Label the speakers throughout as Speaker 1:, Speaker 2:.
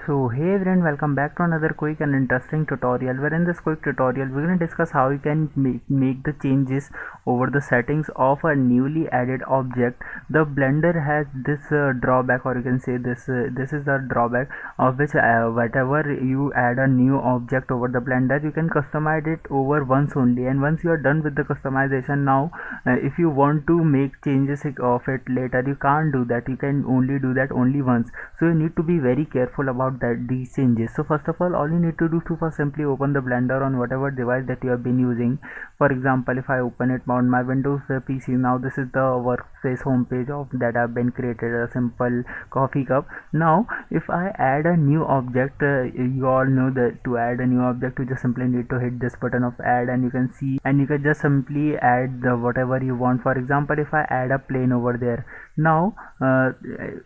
Speaker 1: So hey everyone, welcome back to another quick and interesting tutorial, where in this quick tutorial we're going to discuss how you can make the changes over the settings of a newly added object. The Blender has this drawback, or you can say this is the drawback of which whatever you add a new object over the Blender, you can customize it over once only, and once you are done with the customization, now if you want to make changes of it later, you can't do that. You can only do that only once, so you need to be very careful about these changes. So first of all you need to do to first simply open the Blender on whatever device that you have been using. For example, if I open it on my Windows PC, now this is the workspace homepage of that have been created, a simple coffee cup. Now if I add a new object, you all know that to add a new object you just simply need to hit this button of add, and you can see, and you can just simply add the whatever you want. For example, if I add a plane over there, now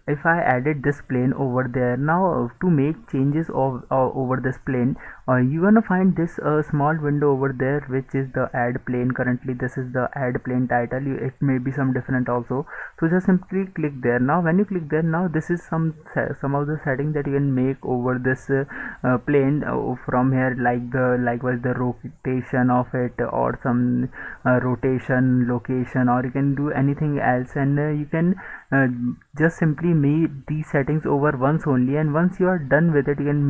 Speaker 1: if I added this plane over there, now to make changes of over this plane, you're gonna find this small window over there which is the add plane. Currently this is the add plane title. It may be some different also, so just simply click there. Now when you click there, now this is some of the settings that you can make over this plane from here, like likewise the rotation of it, or some rotation, location, or you can do anything else, and you can uh, just simply make these settings over once only, and once you are done with it, you can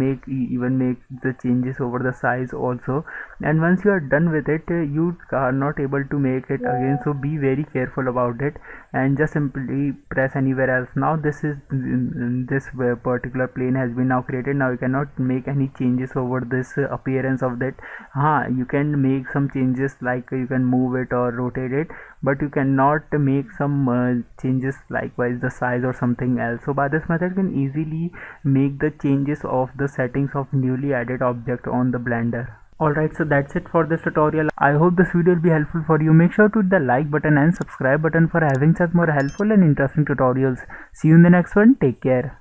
Speaker 1: even make the changes over the size also, and once you are done with it, you are not able to make it again. So be very careful about it, and just simply press anywhere else. Now this is this particular plane has been now created. Now you cannot make any changes over this appearance of that. You can make some changes, like you can move it or rotate it, but you cannot make some changes likewise the size or something else. So by this method you can easily make the changes of the settings of newly added object on the Blender. Alright, so that's it for this tutorial. I hope this video will be helpful for you. Make sure to hit the like button and subscribe button for having such more helpful and interesting tutorials. See you in the next one. Take care.